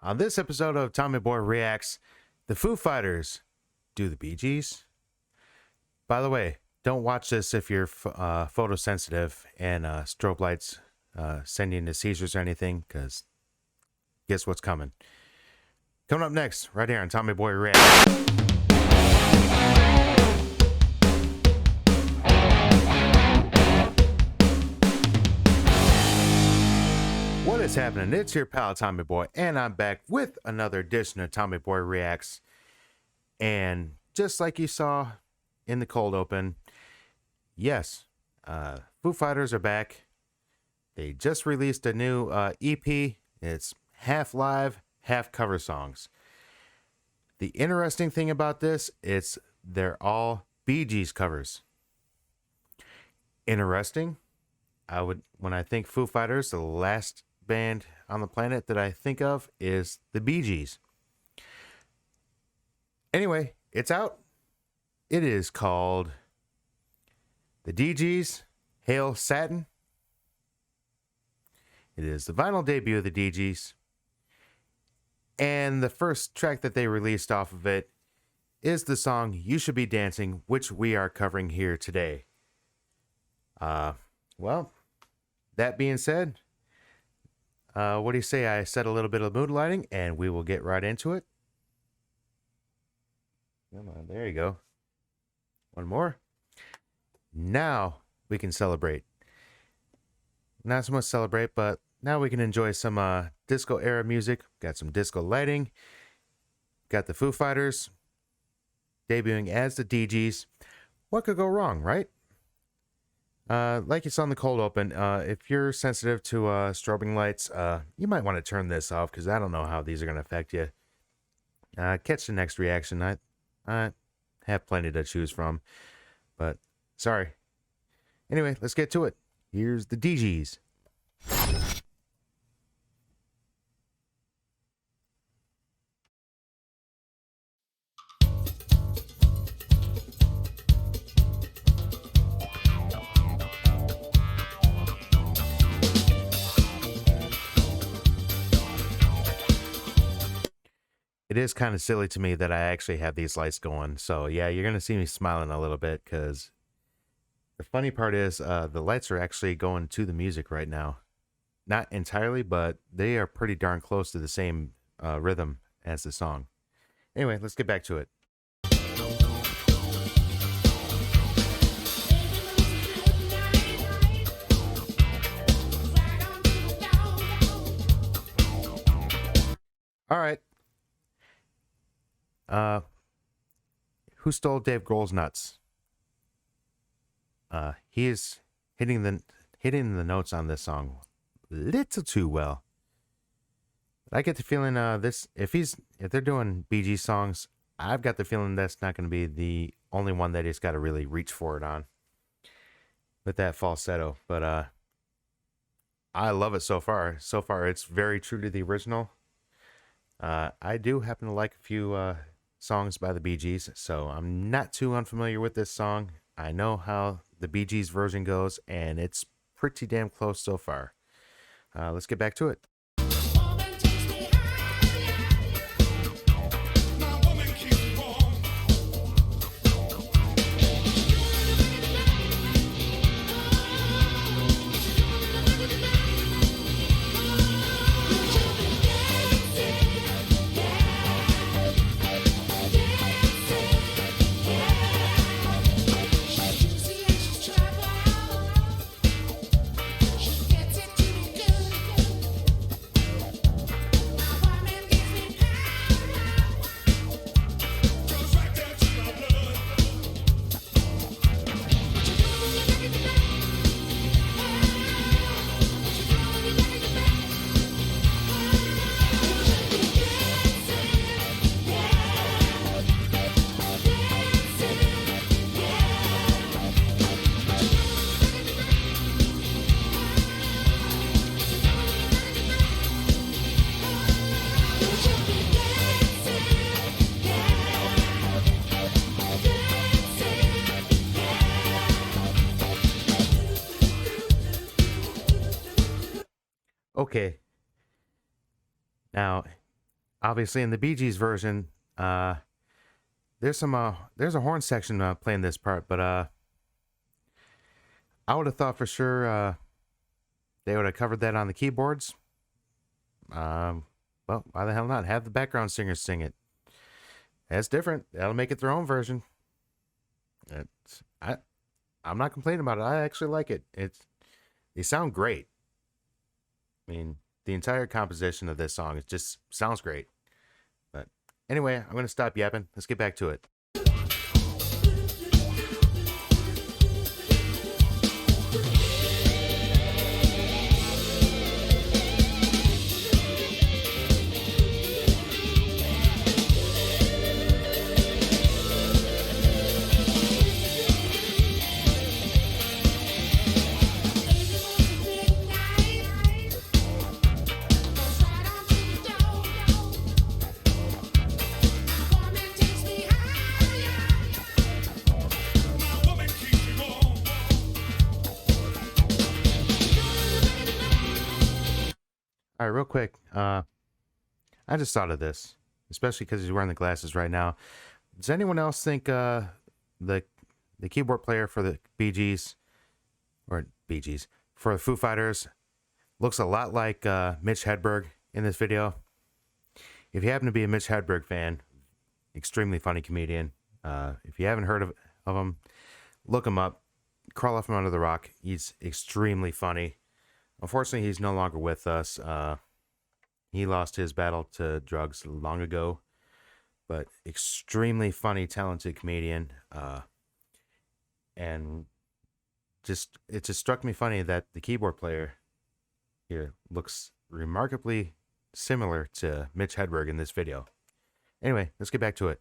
On this episode of Tommy Boy Reacts, the Foo Fighters do the Bee Gees. By the way, don't watch this if you're photosensitive and strobe lights send you into seizures or anything, because guess what's coming? Coming up next, right here on Tommy Boy Reacts. What is happening? It's your pal Tommy Boy, and I'm back with another edition of Tommy Boy Reacts. And just like you saw in the cold open, yes, Foo Fighters are back. They just released a new EP. It's half live, half cover songs. The interesting thing about this is they're all Bee Gees covers. Interesting. When I think Foo Fighters, the last band on the planet that I think of is the Bee Gees. Anyway, it's out. It is called The DGs Hail Satin. It is the vinyl debut of the DGs. And the first track that they released off of it is the song You Should Be Dancing, which we are covering here today. Well, that being said, what do you say I set a little bit of mood lighting and we will get right into it? Come on, there you go. One more. Now we can celebrate. Not so much celebrate, but now we can enjoy some disco era music. Got some disco lighting. Got the Foo Fighters debuting as the DGs. What could go wrong, right? Like you saw in the cold open, if you're sensitive to strobing lights, you might want to turn this off because I don't know how these are going to affect you. Catch the next reaction. I have plenty to choose from, but sorry. Anyway, let's get to it. Here's the DGs. It is kind of silly to me that I actually have these lights going. So yeah, you're going to see me smiling a little bit because the funny part is the lights are actually going to the music right now. Not entirely, but they are pretty darn close to the same rhythm as the song. Anyway, let's get back to it. All right. Who stole Dave Grohl's nuts? He is hitting the notes on this song a little too well. I get the feeling if they're doing Bee Gees songs, I've got the feeling that's not going to be the only one that he's got to really reach for it on with that falsetto. But I love it so far. So far, it's very true to the original. I do happen to like a few songs by the Bee Gees, so I'm not too unfamiliar with this song. I know how the Bee Gees version goes, and it's pretty damn close so far. Let's get back to it. Okay. Now, Obviously, in the Bee Gees version, there's a horn section playing this part, but I would have thought for sure they would have covered that on the keyboards. Well, why the hell not? Have the background singers sing it. That's different. That'll make it their own version. I'm not complaining about it. I actually like it. They sound great. I mean, the entire composition of this song, it just sounds great. But anyway, I'm going to stop yapping. Let's get back to it. All right, real quick. I just thought of this, especially because he's wearing the glasses right now. Does anyone else think the keyboard player for the Bee Gees for the Foo Fighters looks a lot like Mitch Hedberg in this video? If you happen to be a Mitch Hedberg fan, extremely funny comedian. If you haven't heard of him, look him up. Crawl off from under the rock. He's extremely funny. Unfortunately, he's no longer with us. He lost his battle to drugs long ago, but extremely funny, talented comedian. And it just struck me funny that the keyboard player here looks remarkably similar to Mitch Hedberg in this video. Anyway, let's get back to it.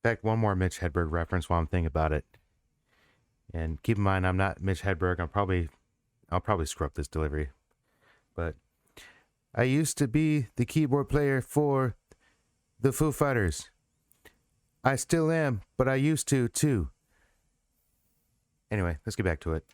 In fact, one more Mitch Hedberg reference while I'm thinking about it. And keep in mind, I'm not Mitch Hedberg. I'll probably screw up this delivery. But I used to be the keyboard player for the Foo Fighters. I still am, but I used to too. Anyway, let's get back to it.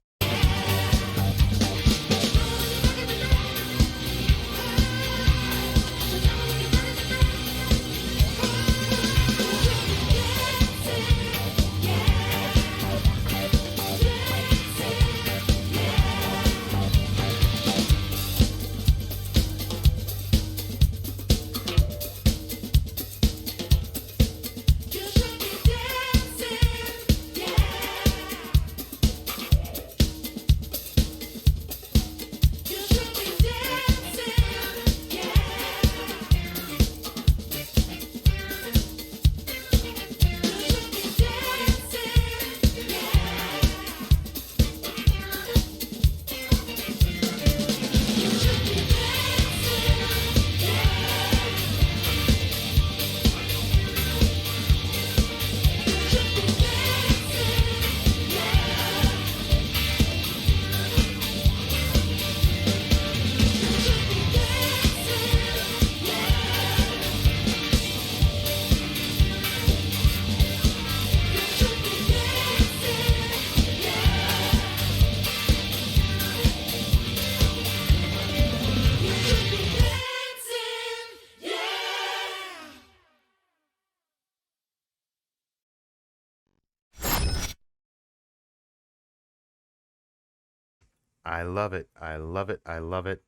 I love it. I love it. I love it.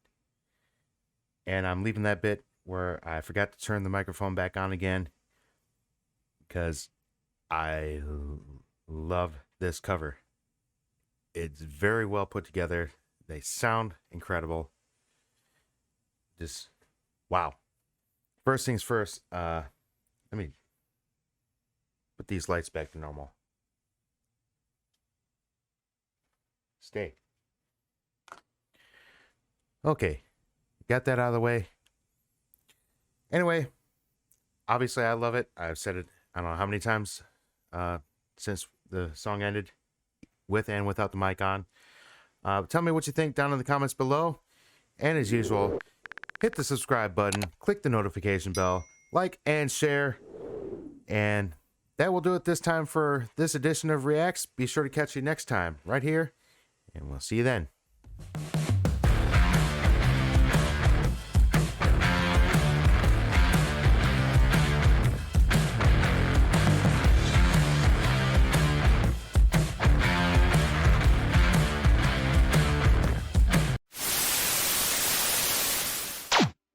And I'm leaving that bit where I forgot to turn the microphone back on again because I love this cover. It's very well put together. They sound incredible. Just wow. First things first, let me put these lights back to normal. Stay. Okay, got that out of the way. Anyway, obviously I love it. I've said it I don't know how many times since the song ended, with and without the mic on. Tell me what you think down in the comments below. And as usual, hit the subscribe button, click the notification bell, like and share. And that will do it this time for this edition of Reacts. Be sure to catch you next time right here, and we'll see you then.